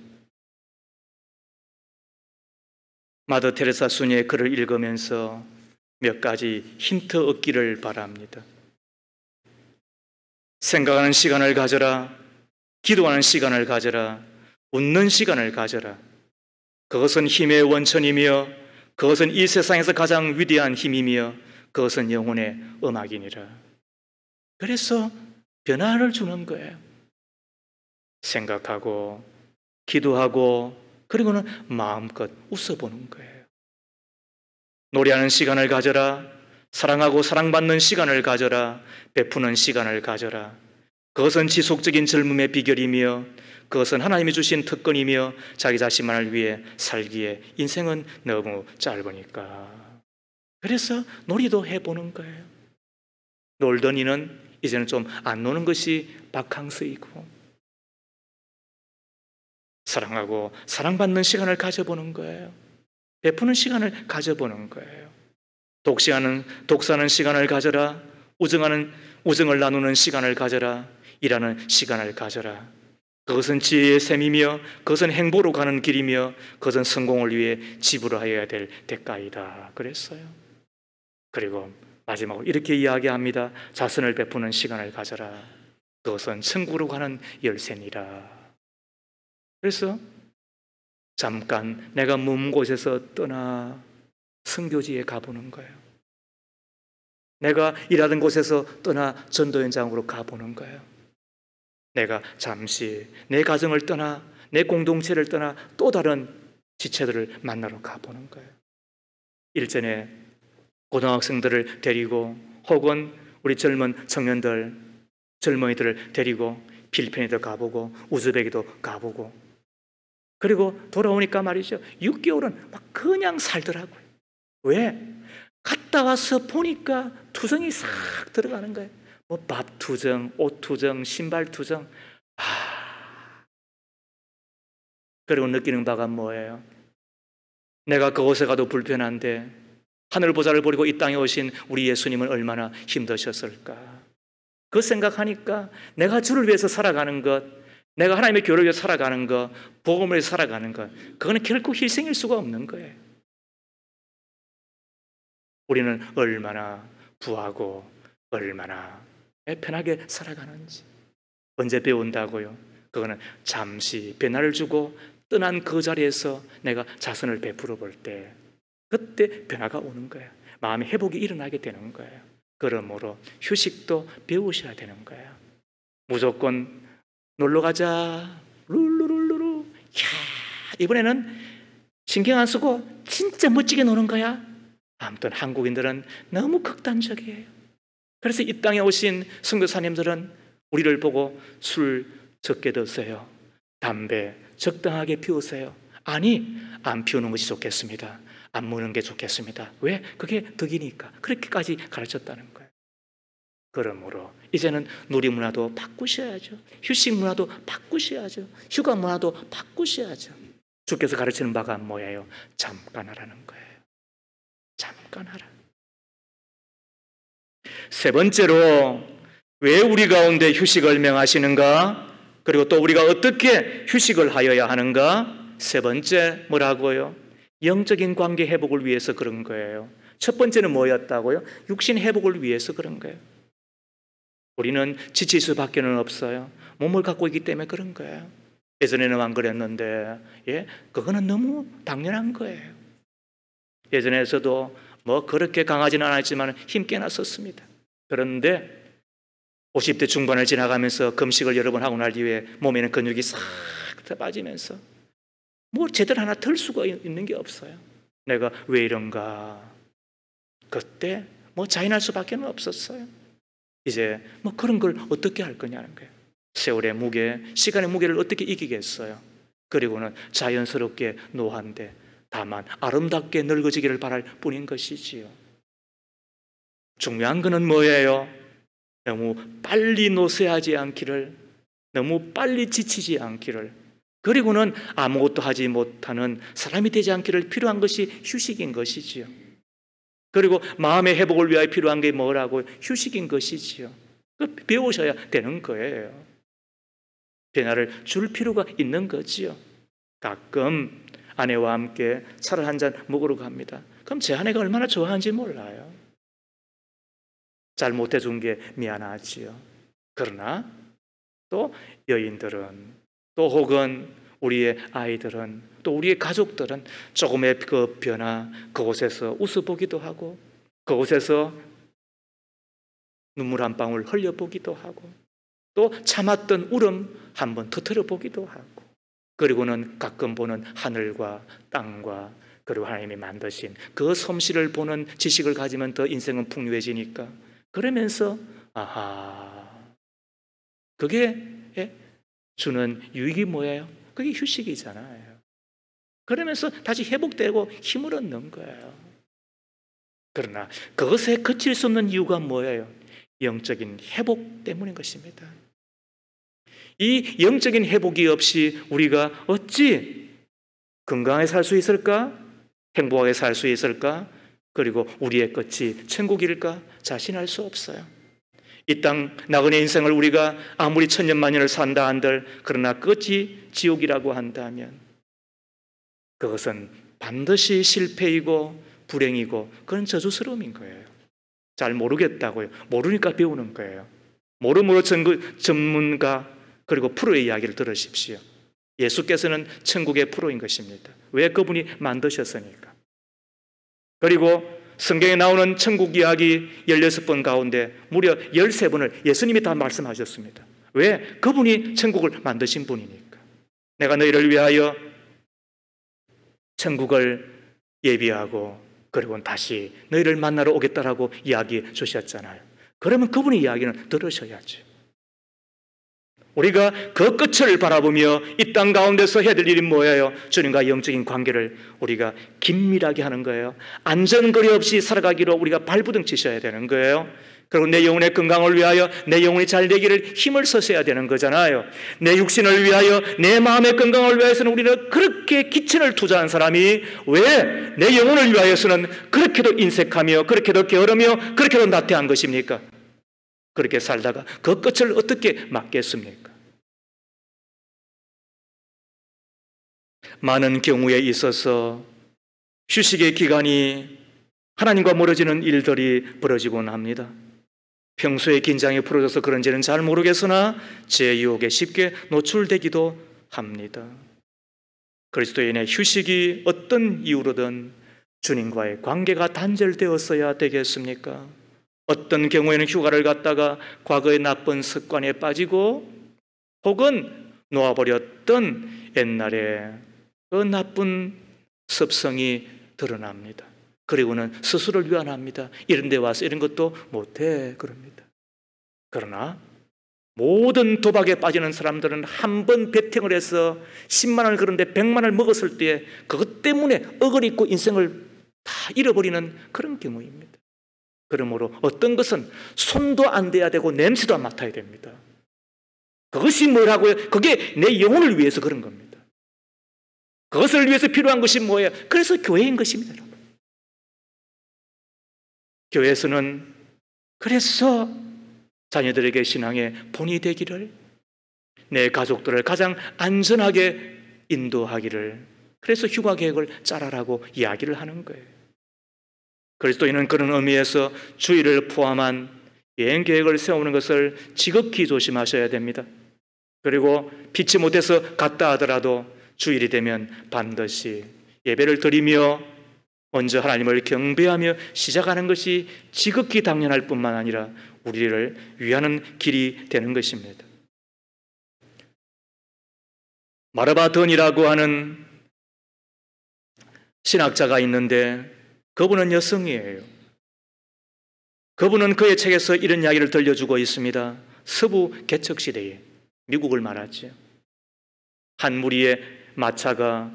마더 테레사 수녀의 글을 읽으면서 몇 가지 힌트 얻기를 바랍니다. 생각하는 시간을 가져라. 기도하는 시간을 가져라. 웃는 시간을 가져라. 그것은 힘의 원천이며 그것은 이 세상에서 가장 위대한 힘이며 그것은 영혼의 음악이니라. 그래서 변화를 주는 거예요. 생각하고 기도하고 그리고는 마음껏 웃어보는 거예요. 노래하는 시간을 가져라. 사랑하고 사랑받는 시간을 가져라. 베푸는 시간을 가져라. 그것은 지속적인 젊음의 비결이며 그것은 하나님이 주신 특권이며 자기 자신만을 위해 살기에 인생은 너무 짧으니까. 그래서 놀이도 해보는 거예요. 놀던 이는 이제는 좀 안 노는 것이 바캉스이고, 사랑하고 사랑받는 시간을 가져보는 거예요. 베푸는 시간을 가져보는 거예요. 독서하는 시간을 가져라. 우정을 나누는 시간을 가져라. 일하는 시간을 가져라. 그것은 지혜의 셈이며 그것은 행보로 가는 길이며 그것은 성공을 위해 지불하여야 될 대가이다. 그랬어요. 그리고 마지막으로 이렇게 이야기합니다. 자선을 베푸는 시간을 가져라. 그것은 천국으로 가는 열쇠니라. 그래서 잠깐 내가 머문 곳에서 떠나 선교지에 가보는 거예요. 내가 일하던 곳에서 떠나 전도 현장으로 가보는 거예요. 내가 잠시 내 가정을 떠나 내 공동체를 떠나 또 다른 지체들을 만나러 가보는 거예요. 일전에 고등학생들을 데리고 혹은 우리 젊은 청년들, 젊은이들을 데리고 필리핀에도 가보고 우즈베키도 가보고 그리고 돌아오니까 말이죠. 6개월은 막 그냥 살더라고요. 왜? 갔다 와서 보니까 투정이 싹 들어가는 거예요. 뭐 밥 투정, 옷 투정, 신발 투정. 그리고 느끼는 바가 뭐예요? 내가 그곳에 가도 불편한데 하늘 보좌를 버리고 이 땅에 오신 우리 예수님은 얼마나 힘드셨을까? 그 생각하니까 내가 주를 위해서 살아가는 것, 내가 하나님의 교회를 위해 살아가는 것, 복음을 위해 살아가는 것, 그거는 결코 희생일 수가 없는 거예요. 우리는 얼마나 부하고 얼마나 편하게 살아가는지 언제 배운다고요? 그거는 잠시 변화를 주고 떠난 그 자리에서 내가 자선을 베풀어 볼 때 그때 변화가 오는 거예요. 마음의 회복이 일어나게 되는 거예요. 그러므로 휴식도 배우셔야 되는 거예요. 무조건 놀러 가자 룰루룰루루, 야 이번에는 신경 안 쓰고 진짜 멋지게 노는 거야. 아무튼 한국인들은 너무 극단적이에요. 그래서 이 땅에 오신 선교사님들은 우리를 보고 술 적게 드세요, 담배 적당하게 피우세요. 아니, 안 피우는 것이 좋겠습니다. 안 먹는 게 좋겠습니다. 왜? 그게 덕이니까. 그렇게까지 가르쳤다는 거예요. 그러므로 이제는 놀이 문화도 바꾸셔야죠. 휴식 문화도 바꾸셔야죠. 휴가 문화도 바꾸셔야죠. 주께서 가르치는 바가 뭐예요? 잠깐 하라는 거예요. 잠깐 하라. 세 번째로, 왜 우리 가운데 휴식을 명하시는가? 그리고 또 우리가 어떻게 휴식을 하여야 하는가? 세 번째 뭐라고요? 영적인 관계 회복을 위해서 그런 거예요. 첫 번째는 뭐였다고요? 육신 회복을 위해서 그런 거예요. 우리는 지칠 수밖에는 없어요. 몸을 갖고 있기 때문에 그런 거예요. 예전에는 안 그랬는데, 그거는 너무 당연한 거예요. 예전에서도 뭐 그렇게 강하지는 않았지만 힘께 났었습니다. 그런데 50대 중반을 지나가면서 금식을 여러 번 하고 날 이후에 몸에는 근육이 싹 다 빠지면서 뭐 제대로 하나 들 수가 있는 게 없어요. 내가 왜 이런가? 그때 뭐 자인할 수밖에 없었어요. 이제 뭐 그런 걸 어떻게 할 거냐는 거예요. 세월의 무게, 시간의 무게를 어떻게 이기겠어요? 그리고는 자연스럽게 노한데 다만 아름답게 늙어지기를 바랄 뿐인 것이지요. 중요한 것은 뭐예요? 너무 빨리 노쇠하지 않기를, 너무 빨리 지치지 않기를, 그리고는 아무것도 하지 못하는 사람이 되지 않기를 필요한 것이 휴식인 것이지요. 그리고 마음의 회복을 위하여 필요한 게 뭐라고요? 휴식인 것이지요. 배우셔야 되는 거예요. 변화를 줄 필요가 있는 거지요. 가끔 아내와 함께 차를 한 잔 먹으러 갑니다. 그럼 제 아내가 얼마나 좋아하는지 몰라요. 잘 못해준 게 미안하지요. 그러나 또 여인들은, 또 혹은 우리의 아이들은, 또 우리의 가족들은 조금의 그 변화, 그곳에서 웃어보기도 하고, 그곳에서 눈물 한 방울 흘려보기도 하고, 또 참았던 울음 한번 터뜨려 보기도 하고, 그리고는 가끔 보는 하늘과 땅과 그리고 하나님이 만드신 그 솜씨를 보는 지식을 가지면 더 인생은 풍요해지니까, 그러면서 아하, 그게 주는 유익이 뭐예요? 그게 휴식이잖아요. 그러면서 다시 회복되고 힘을 얻는 거예요. 그러나 그것에 그칠 수 없는 이유가 뭐예요? 영적인 회복 때문인 것입니다. 이 영적인 회복이 없이 우리가 어찌 건강하게 살 수 있을까? 행복하게 살 수 있을까? 그리고 우리의 끝이 천국일까? 자신할 수 없어요. 이 땅 나그네 인생을 우리가 아무리 천년만년을 산다 한들, 그러나 끝이 지옥이라고 한다면 그것은 반드시 실패이고 불행이고 그런 저주스러움인 거예요. 잘 모르겠다고요. 모르니까 배우는 거예요. 모르므로 전문가 그리고 프로의 이야기를 들으십시오. 예수께서는 천국의 프로인 것입니다. 왜? 그분이 만드셨으니까. 그리고 성경에 나오는 천국 이야기 16번 가운데 무려 13번을 예수님이 다 말씀하셨습니다. 왜? 그분이 천국을 만드신 분이니까. 내가 너희를 위하여 천국을 예비하고 그리고 다시 너희를 만나러 오겠다라고 이야기해 주셨잖아요. 그러면 그분의 이야기는 들으셔야죠. 우리가 그 끝을 바라보며 이 땅 가운데서 해야 될 일이 뭐예요? 주님과 영적인 관계를 우리가 긴밀하게 하는 거예요. 안전거리 없이 살아가기로 우리가 발부둥 치셔야 되는 거예요. 그리고 내 영혼의 건강을 위하여 내 영혼이 잘 되기를 힘을 써야 되는 거잖아요. 내 육신을 위하여, 내 마음의 건강을 위해서는 우리는 그렇게 기천을 투자한 사람이 왜 내 영혼을 위하여서는 그렇게도 인색하며 그렇게도 게으르며 그렇게도 나태한 것입니까? 그렇게 살다가 그 끝을 어떻게 막겠습니까? 많은 경우에 있어서 휴식의 기간이 하나님과 멀어지는 일들이 벌어지곤 합니다. 평소에 긴장이 풀어져서 그런지는 잘 모르겠으나 제 유혹에 쉽게 노출되기도 합니다. 그리스도인의 휴식이 어떤 이유로든 주님과의 관계가 단절되었어야 되겠습니까? 어떤 경우에는 휴가를 갔다가 과거의 나쁜 습관에 빠지고 혹은 놓아버렸던 옛날에 그 나쁜 습성이 드러납니다. 그리고는 스스로를 위안합니다. 이런 데 와서 이런 것도 못해 그럽니다. 그러나 모든 도박에 빠지는 사람들은 한 번 베팅을 해서 10만 원을 그런데 100만 원을 먹었을 때 그것 때문에 억을 잊고 인생을 다 잃어버리는 그런 경우입니다. 그러므로 어떤 것은 손도 안 대야 되고 냄새도 안 맡아야 됩니다. 그것이 뭐라고요? 그게 내 영혼을 위해서 그런 겁니다. 그것을 위해서 필요한 것이 뭐예요? 그래서 교회인 것입니다, 여러분. 교회에서는 그래서 자녀들에게 신앙의 본이 되기를, 내 가족들을 가장 안전하게 인도하기를, 그래서 휴가 계획을 짜라라고 이야기를 하는 거예요. 그리스도인은 그런 의미에서 주일을 포함한 여행 계획을 세우는 것을 지극히 조심하셔야 됩니다. 그리고 피치 못해서 갔다 하더라도 주일이 되면 반드시 예배를 드리며 먼저 하나님을 경배하며 시작하는 것이 지극히 당연할 뿐만 아니라 우리를 위하는 길이 되는 것입니다. 마르바던이라고 하는 신학자가 있는데 그분은 여성이에요. 그분은 그의 책에서 이런 이야기를 들려주고 있습니다. 서부 개척 시대에 미국을 말하죠. 한 무리의 마차가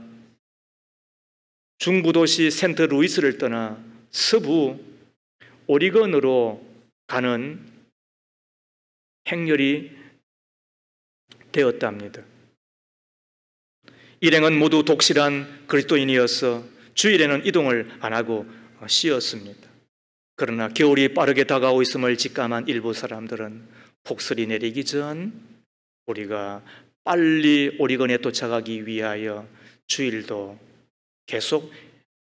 중부 도시 센트루이스를 떠나 서부 오리건으로 가는 행렬이 되었답니다. 일행은 모두 독실한 그리스도인이어서 주일에는 이동을 안 하고 쉬었습니다. 그러나 겨울이 빠르게 다가오고 있음을 직감한 일부 사람들은 폭설이 내리기 전 우리가 빨리 오리건에 도착하기 위하여 주일도 계속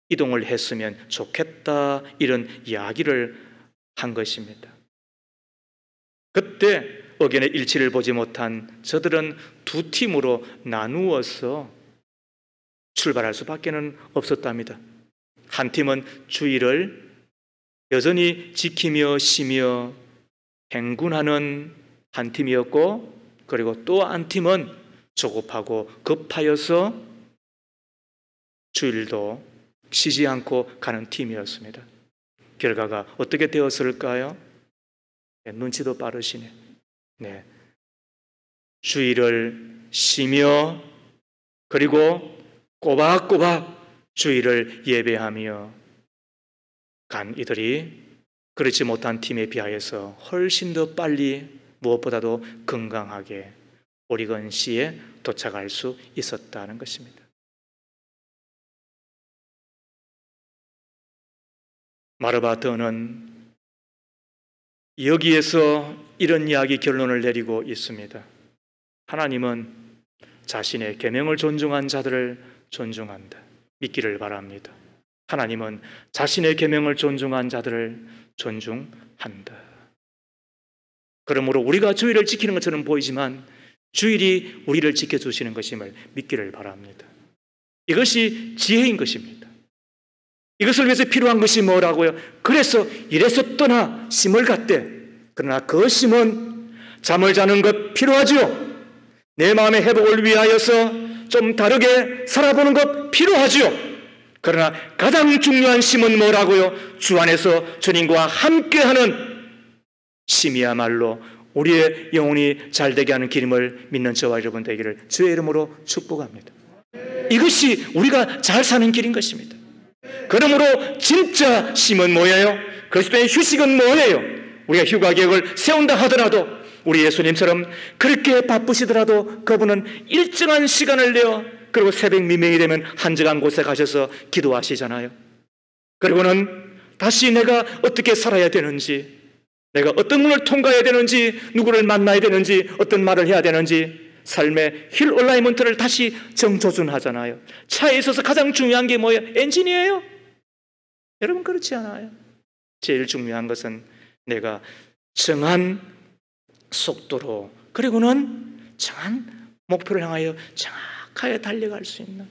이동을 했으면 좋겠다, 이런 이야기를 한 것입니다. 그때 의견의 일치를 보지 못한 저들은 두 팀으로 나누어서 출발할 수밖에는 없었답니다. 한 팀은 주일을 여전히 지키며 쉬며 행군하는 한 팀이었고, 그리고 또 한 팀은 조급하고 급하여서 주일도 쉬지 않고 가는 팀이었습니다. 결과가 어떻게 되었을까요? 눈치도 빠르시네. 네. 주일을 쉬며 그리고 꼬박꼬박 주일을 예배하며 간 이들이 그렇지 못한 팀에 비하여서 훨씬 더 빨리 무엇보다도 건강하게 오리건시에 도착할 수 있었다는 것입니다. 마르바트는 여기에서 이런 이야기 결론을 내리고 있습니다. 하나님은 자신의 계명을 존중한 자들을 존중한다. 믿기를 바랍니다. 하나님은 자신의 계명을 존중한 자들을 존중한다. 그러므로 우리가 주일을 지키는 것처럼 보이지만 주일이 우리를 지켜주시는 것임을 믿기를 바랍니다. 이것이 지혜인 것입니다. 이것을 위해서 필요한 것이 뭐라고요? 그래서 이래서 떠나 심을 갔대. 그러나 그 심은 잠을 자는 것 필요하지요. 내 마음의 회복을 위하여서 좀 다르게 살아보는 것 필요하지요. 그러나 가장 중요한 심은 뭐라고요? 주 안에서 주님과 함께하는 심이야말로 우리의 영혼이 잘되게 하는 길임을 믿는 저와 여러분 되기를 주의 이름으로 축복합니다. 이것이 우리가 잘 사는 길인 것입니다. 그러므로 진짜 심은 뭐예요? 그리스도의 휴식은 뭐예요? 우리가 휴가 계획을 세운다 하더라도 우리 예수님처럼 그렇게 바쁘시더라도 그분은 일정한 시간을 내어 그리고 새벽 미명이 되면 한적한 곳에 가셔서 기도하시잖아요. 그리고는 다시 내가 어떻게 살아야 되는지, 내가 어떤 문을 통과해야 되는지, 누구를 만나야 되는지, 어떤 말을 해야 되는지 삶의 힐 얼라이먼트를 다시 정조준하잖아요. 차에 있어서 가장 중요한 게 뭐예요? 엔진이에요? 여러분, 그렇지 않아요. 제일 중요한 것은 내가 정한 속도로, 그리고는 정한 목표를 향하여 정확하게 달려갈 수 있는,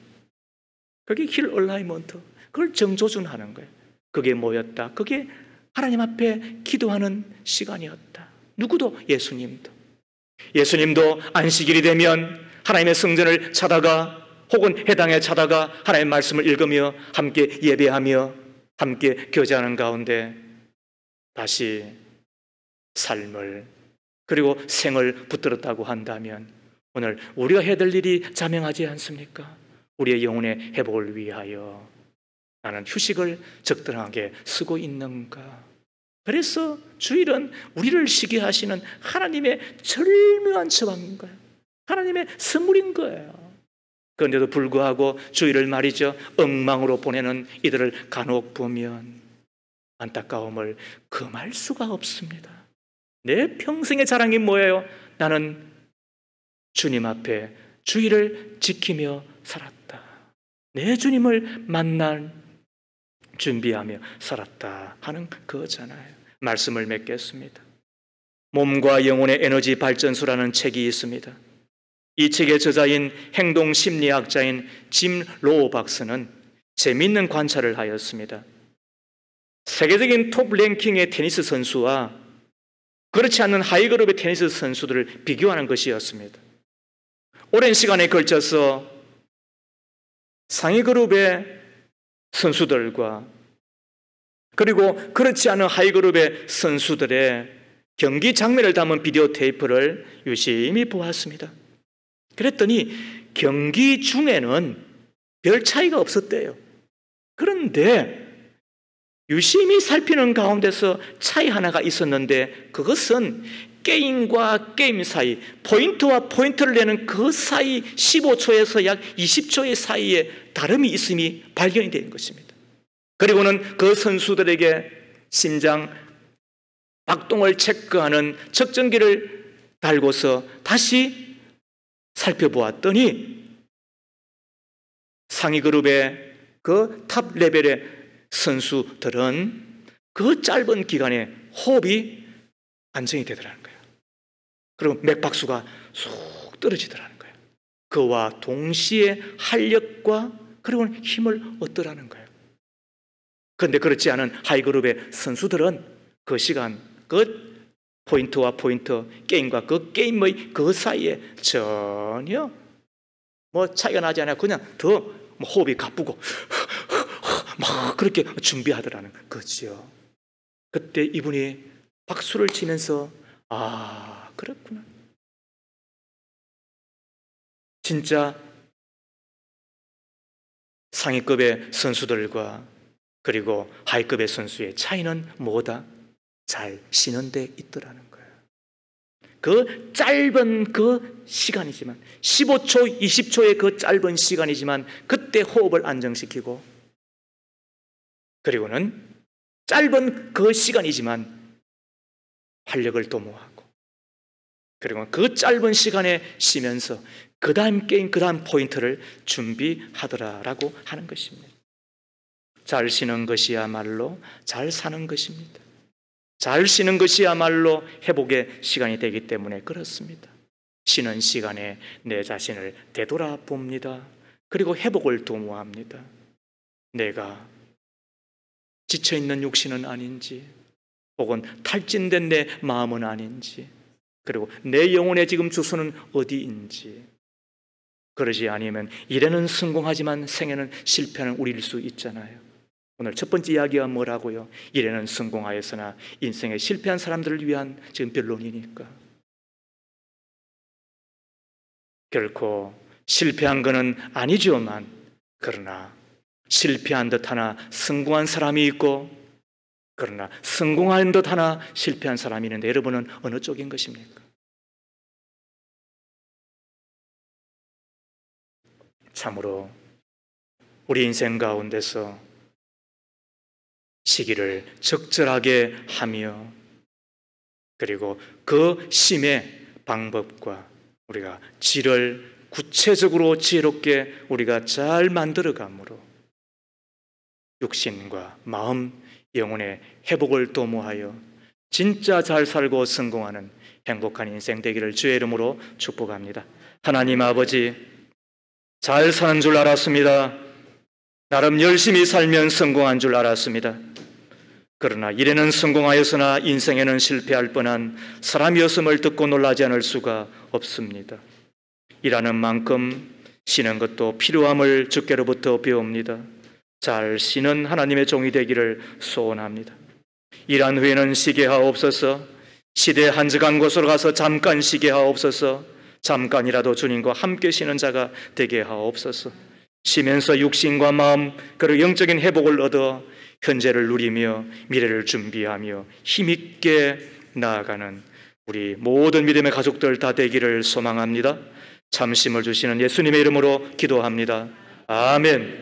그게 힐 얼라이먼트, 그걸 정조준하는 거예요. 그게 뭐였다? 그게 하나님 앞에 기도하는 시간이었다. 누구도? 예수님도 안식일이 되면 하나님의 성전을 찾아가, 혹은 회당에 찾아가 하나님의 말씀을 읽으며 함께 예배하며 함께 교제하는 가운데 다시 삶을, 그리고 생을 붙들었다고 한다면 오늘 우리가 해야 될 일이 자명하지 않습니까? 우리의 영혼의 회복을 위하여 나는 휴식을 적당하게 쓰고 있는가? 그래서 주일은 우리를 쉬게 하시는 하나님의 절묘한 처방인 거예요. 하나님의 선물인 거예요. 그런데도 불구하고 주일을 말이죠, 엉망으로 보내는 이들을 간혹 보면 안타까움을 금할 수가 없습니다. 내 평생의 자랑이 뭐예요? 나는 주님 앞에 주일을 지키며 살았다. 내 주님을 만날 준비하며 살았다 하는 거잖아요. 말씀을 맺겠습니다. 몸과 영혼의 에너지 발전소라는 책이 있습니다. 이 책의 저자인 행동심리학자인 짐 로우 박사는 재미있는 관찰을 하였습니다. 세계적인 톱 랭킹의 테니스 선수와 그렇지 않은 하이그룹의 테니스 선수들을 비교하는 것이었습니다. 오랜 시간에 걸쳐서 상위 그룹의 선수들과 그리고 그렇지 않은 하이그룹의 선수들의 경기 장면을 담은 비디오 테이프를 유심히 보았습니다. 그랬더니 경기 중에는 별 차이가 없었대요. 그런데 유심히 살피는 가운데서 차이 하나가 있었는데, 그것은 게임과 게임 사이, 포인트와 포인트를 내는 그 사이 15초에서 약 20초의 사이에 다름이 있음이 발견이 된 것입니다. 그리고는 그 선수들에게 심장 박동을 체크하는 측정기를 달고서 다시 살펴보았더니 상위 그룹의 그 탑 레벨의 선수들은 그 짧은 기간에 호흡이 안정이 되더라는 거예요. 그리고 맥박수가 쏙 떨어지더라는 거예요. 그와 동시에 활력과 그리고 힘을 얻더라는 거예요. 그런데 그렇지 않은 하이그룹의 선수들은 그 시간, 그 포인트와 포인트, 게임과 그 게임의 그 사이에 전혀 뭐 차이가 나지 않아요. 그냥 더 호흡이 가쁘고 막 그렇게 준비하더라는 거죠. 그때 이분이 박수를 치면서 아, 그렇구나. 진짜 상위급의 선수들과 그리고 하위급의 선수의 차이는 뭐다? 잘 쉬는 데 있더라는 거예요. 그 짧은 그 시간이지만 15초, 20초의 그 짧은 시간이지만 그때 호흡을 안정시키고, 그리고는 짧은 그 시간이지만 활력을 도모하고, 그리고 그 짧은 시간에 쉬면서 그 다음 게임, 그 다음 포인트를 준비하더라라고 하는 것입니다. 잘 쉬는 것이야말로 잘 사는 것입니다. 잘 쉬는 것이야말로 회복의 시간이 되기 때문에 그렇습니다. 쉬는 시간에 내 자신을 되돌아봅니다. 그리고 회복을 도모합니다. 내가 지쳐있는 육신은 아닌지, 혹은 탈진된 내 마음은 아닌지, 그리고 내 영혼의 지금 주소는 어디인지. 그러지 아니면 일에는 성공하지만 생에는 실패하는 우리일 수 있잖아요. 오늘 첫 번째 이야기가 뭐라고요? 일에는 성공하였으나 인생에 실패한 사람들을 위한 지금 변론이니까. 결코 실패한 것은 아니지만, 그러나 실패한 듯 하나 성공한 사람이 있고, 그러나 성공한 듯 하나 실패한 사람이 있는데 여러분은 어느 쪽인 것입니까? 참으로 우리 인생 가운데서 시기를 적절하게 하며, 그리고 그 쉼의 방법과 우리가 질을 구체적으로 지혜롭게 우리가 잘 만들어감으로 육신과 마음, 영혼의 회복을 도모하여 진짜 잘 살고 성공하는 행복한 인생 되기를 주의 이름으로 축복합니다. 하나님 아버지, 잘 사는 줄 알았습니다. 나름 열심히 살면 성공한 줄 알았습니다. 그러나 일에는 성공하였으나 인생에는 실패할 뻔한 사람이었음을 듣고 놀라지 않을 수가 없습니다. 일하는 만큼 쉬는 것도 필요함을 주께로부터 배웁니다. 잘 쉬는 하나님의 종이 되기를 소원합니다. 일한 후에는 쉬게 하옵소서. 시대의 한적한 곳으로 가서 잠깐 쉬게 하옵소서. 잠깐이라도 주님과 함께 쉬는 자가 되게 하옵소서. 쉬면서 육신과 마음 그리고 영적인 회복을 얻어 현재를 누리며 미래를 준비하며 힘있게 나아가는 우리 모든 믿음의 가족들 다 되기를 소망합니다. 참심을 주시는 예수님의 이름으로 기도합니다. 아멘.